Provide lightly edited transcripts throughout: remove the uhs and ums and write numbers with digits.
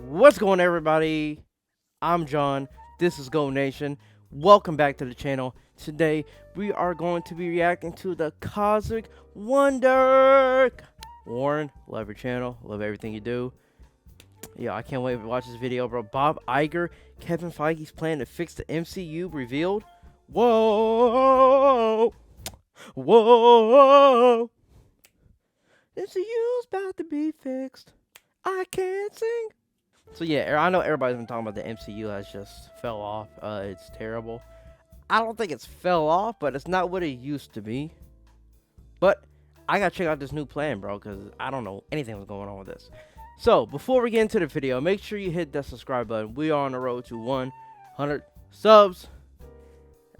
What's going on, everybody? I'm John. This is Go Nation. Welcome back to the channel. Today we are going to be reacting to the Cosmic Wonder. Warren, love your channel, love everything you do. Yeah, I can't wait to watch this video, bro. Bob Iger, Kevin Feige's plan to fix the MCU revealed. Whoa, whoa, MCU's about to be fixed. I can't sing. So yeah, I know everybody's been talking about the MCU has just fell off. It's terrible. I don't think it's fell off, but it's not what it used to be. But I gotta check out this new plan, bro, because I don't know anything was going on with this. So before we get into the video, make sure you hit that subscribe button. We are on the road to 100 subs.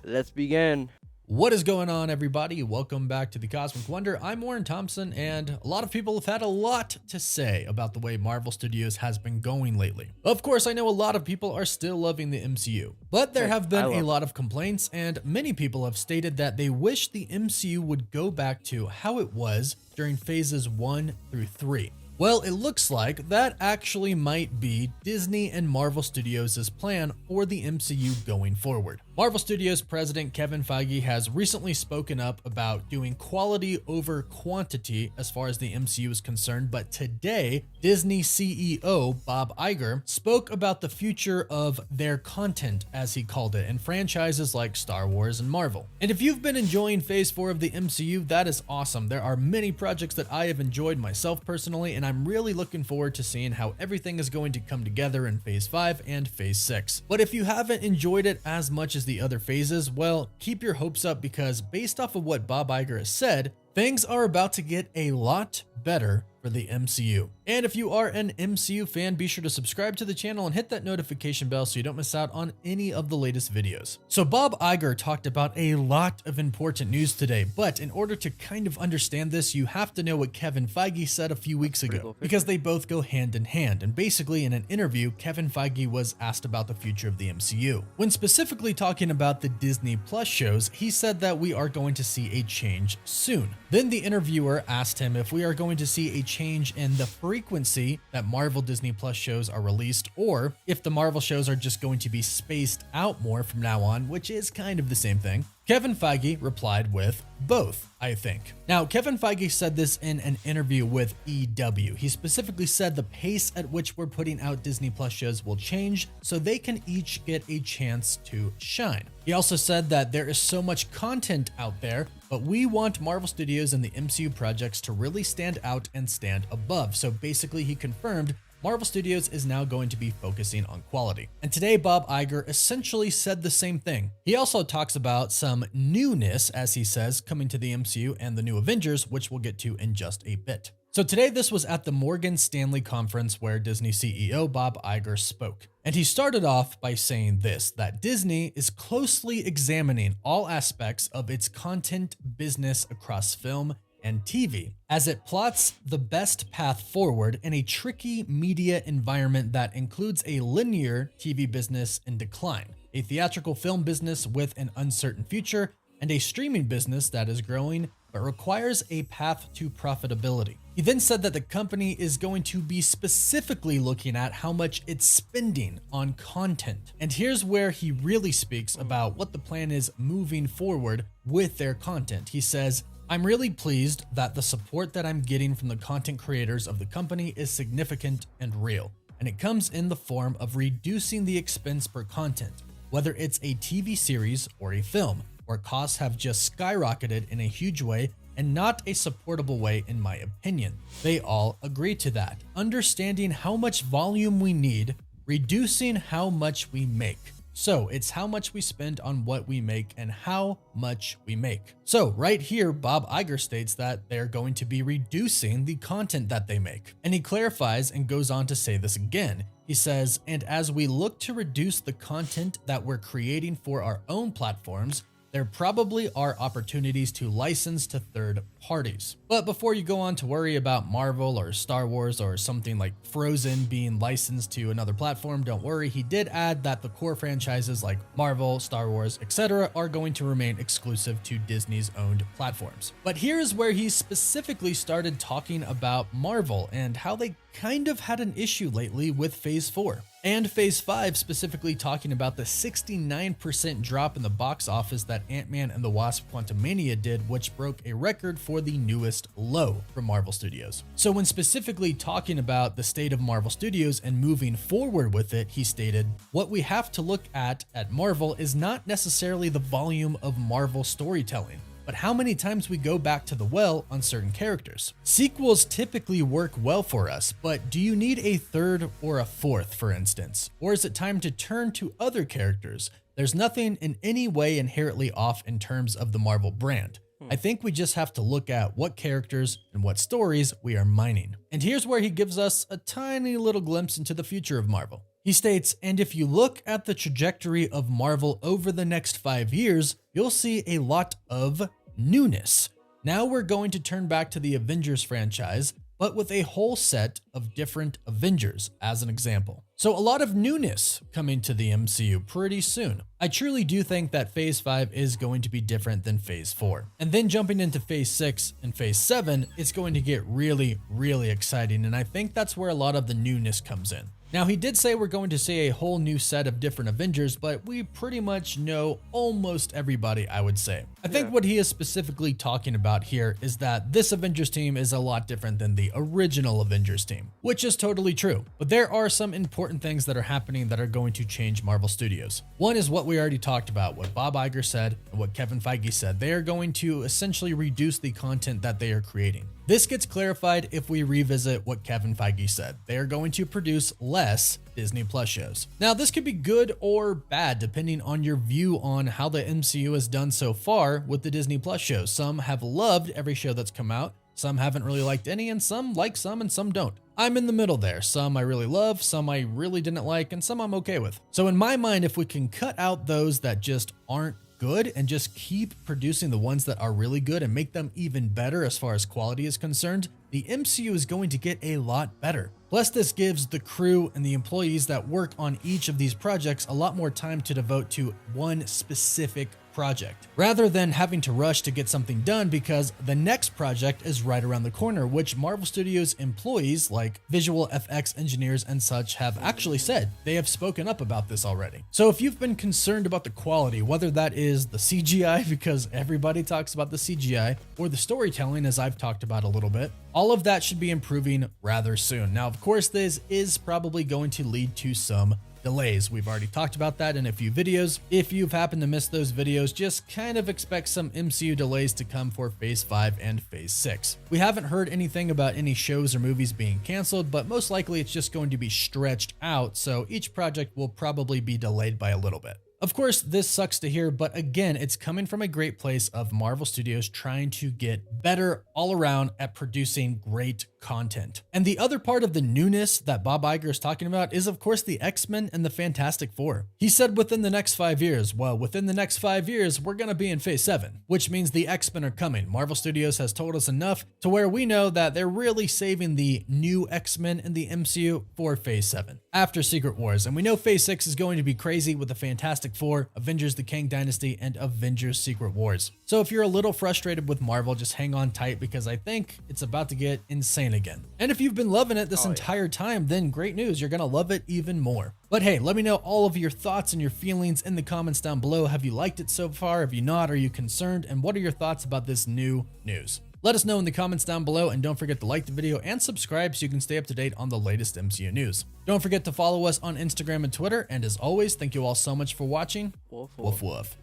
Let's begin. What is going on, everybody? Welcome back to the Cosmic Wonder. I'm Warren Thompson, and a lot of people have had a lot to say about the way Marvel Studios has been going lately. Of course, I know a lot of people are still loving the MCU, but there have been a lot of complaints, and many people have stated that they wish the MCU would go back to how it was during phases 1 through 3. Well, it looks like that actually might be Disney and Marvel Studios' plan for the MCU going forward. Marvel Studios president Kevin Feige has recently spoken up about doing quality over quantity as far as the MCU is concerned, but today, Disney CEO Bob Iger spoke about the future of their content, as he called it, in franchises like Star Wars and Marvel. And if you've been enjoying Phase 4 of the MCU, that is awesome. There are many projects that I have enjoyed myself personally, and I'm really looking forward to seeing how everything is going to come together in Phase 5 and Phase 6. But if you haven't enjoyed it as much as the other phases, well, keep your hopes up, because based off of what Bob Iger has said, things are about to get a lot better for the MCU. And if you are an MCU fan, be sure to subscribe to the channel and hit that notification bell so you don't miss out on any of the latest videos. So Bob Iger talked about a lot of important news today, but in order to kind of understand this, you have to know what Kevin Feige said a few weeks ago, because they both go hand in hand. And basically in an interview, Kevin Feige was asked about the future of the MCU. When specifically talking about the Disney Plus shows, he said that we are going to see a change soon. Then the interviewer asked him if we are going to see a change in the frequency that Marvel Disney Plus shows are released, or if the Marvel shows are just going to be spaced out more from now on, which is kind of the same thing. Kevin Feige replied with, both, I think. Now, Kevin Feige said this in an interview with EW. He specifically said the pace at which we're putting out Disney Plus shows will change so they can each get a chance to shine. He also said that there is so much content out there, but we want Marvel Studios and the MCU projects to really stand out and stand above. So basically, he confirmed Marvel Studios is now going to be focusing on quality. And today, Bob Iger essentially said the same thing. He also talks about some newness, as he says, coming to the MCU and the new Avengers, which we'll get to in just a bit. So today, this was at the Morgan Stanley conference where Disney CEO Bob Iger spoke. And he started off by saying this, that Disney is closely examining all aspects of its content business across film and TV, as it plots the best path forward in a tricky media environment that includes a linear TV business in decline, a theatrical film business with an uncertain future, and a streaming business that is growing but requires a path to profitability. He then said that the company is going to be specifically looking at how much it's spending on content. And here's where he really speaks about what the plan is moving forward with their content. He says, I'm really pleased that the support that I'm getting from the content creators of the company is significant and real, and it comes in the form of reducing the expense per content, whether it's a TV series or a film, where costs have just skyrocketed in a huge way and not a supportable way in my opinion. They all agree to that. Understanding how much volume we need, reducing how much we make. So it's how much we spend on what we make and how much we make. So right here, Bob Iger states that they're going to be reducing the content that they make. And he clarifies and goes on to say this again. He says, and as we look to reduce the content that we're creating for our own platforms, there probably are opportunities to license to third parties. But before you go on to worry about Marvel or Star Wars or something like Frozen being licensed to another platform, don't worry. He did add that the core franchises like Marvel, Star Wars, etc. are going to remain exclusive to Disney's owned platforms. But here's where he specifically started talking about Marvel and how they kind of had an issue lately with Phase 4. And Phase 5 specifically talking about the 69% drop in the box office that Ant-Man and the Wasp: Quantumania did, which broke a record for the newest low from Marvel Studios. So when specifically talking about the state of Marvel Studios and moving forward with it, he stated, "What we have to look at Marvel is not necessarily the volume of Marvel storytelling, but how many times we go back to the well on certain characters. Sequels typically work well for us, but do you need a third or a fourth, for instance? Or is it time to turn to other characters? There's nothing in any way inherently off in terms of the Marvel brand. I think we just have to look at what characters and what stories we are mining." And here's where he gives us a tiny little glimpse into the future of Marvel. He states, "And if you look at the trajectory of Marvel over the next 5 years, you'll see a lot of newness. Now we're going to turn back to the Avengers franchise, but with a whole set of different Avengers as an example. So a lot of newness coming to the MCU pretty soon. I truly do think that Phase 5 is going to be different than Phase 4. And then jumping into Phase 6 and Phase 7, it's going to get really, really exciting. And I think that's where a lot of the newness comes in. Now, he did say we're going to see a whole new set of different Avengers, but we pretty much know almost everybody, I would say. I think what he is specifically talking about here is that this Avengers team is a lot different than the original Avengers team, which is totally true. But there are some important things that are happening that are going to change Marvel Studios. One is what we already talked about, what Bob Iger said and what Kevin Feige said. They are going to essentially reduce the content that they are creating. This gets clarified if we revisit what Kevin Feige said. They are going to produce less Disney Plus shows. Now, this could be good or bad depending on your view on how the MCU has done so far with the Disney Plus shows. Some have loved every show that's come out, some haven't really liked any, and some like some and some don't. I'm in the middle there. Some I really love, some I really didn't like, and some I'm okay with. So in my mind, if we can cut out those that just aren't good and just keep producing the ones that are really good and make them even better as far as quality is concerned, the MCU is going to get a lot better. Plus, this gives the crew and the employees that work on each of these projects a lot more time to devote to one specific project, rather than having to rush to get something done because the next project is right around the corner, which Marvel Studios employees like visual FX engineers and such have actually said. They have spoken up about this already. So if you've been concerned about the quality, whether that is the CGI, because everybody talks about the CGI, or the storytelling, as I've talked about a little bit, all of that should be improving rather soon. Now, of course, this is probably going to lead to some delays. We've already talked about that in a few videos. If you've happened to miss those videos, just kind of expect some MCU delays to come for Phase 5 and Phase 6. We haven't heard anything about any shows or movies being canceled, but most likely it's just going to be stretched out, so each project will probably be delayed by a little bit. Of course, this sucks to hear, but again, it's coming from a great place of Marvel Studios trying to get better all around at producing great content. And the other part of the newness that Bob Iger is talking about is, of course, the X-Men and the Fantastic Four. He said within the next 5 years, well, within the next 5 years, we're going to be in Phase 7, which means the X-Men are coming. Marvel Studios has told us enough to where we know that they're really saving the new X-Men in the MCU for Phase 7 after Secret Wars. And we know Phase 6 is going to be crazy with the Fantastic Four, Avengers the Kang Dynasty, and Avengers Secret Wars. So if you're a little frustrated with Marvel, just hang on tight because I think it's about to get insane again. And if you've been loving it this entire time, then great news, you're gonna love it even more. But hey, let me know all of your thoughts and your feelings in the comments down below. Have you liked it so far? Have you not? Are you concerned? And what are your thoughts about this new news? Let us know in the comments down below, and don't forget to like the video and subscribe so you can stay up to date on the latest MCU news. Don't forget to follow us on Instagram and Twitter, and as always, thank you all so much for watching. Woof, Woof woof.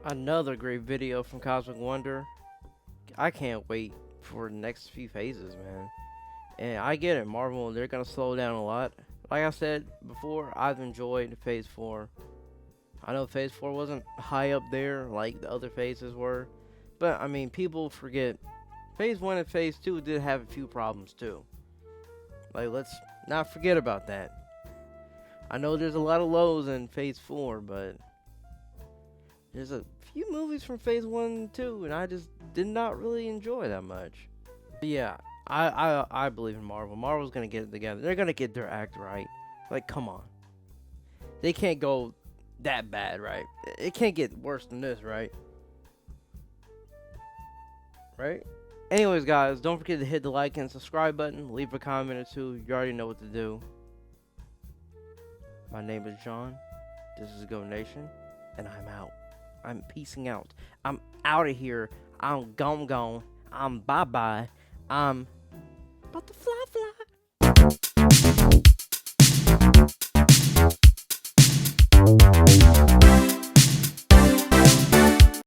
Another great video from Cosmic Wonder. I can't wait for the next few phases, man. And I get it, Marvel, they're gonna slow down a lot. Like I said before, I've enjoyed Phase 4. I know Phase 4 wasn't high up there like the other phases were, but I mean, people forget Phase 1 and Phase 2 did have a few problems too. Like, let's not forget about that. I know there's a lot of lows in Phase 4, but there's a few movies from Phase 1 and 2, and I just did not really enjoy that much. But yeah, I believe in Marvel. Marvel's gonna get it together. They're gonna get their act right. Like, come on. They can't go that bad, right? It can't get worse than this, right? Right? Anyways, guys, don't forget to hit the like and subscribe button. Leave a comment or two. You already know what to do. My name is John. This is Go Nation, and I'm out. I'm peacing out. I'm out of here. I'm gone. I'm bye-bye. I'm about to fly.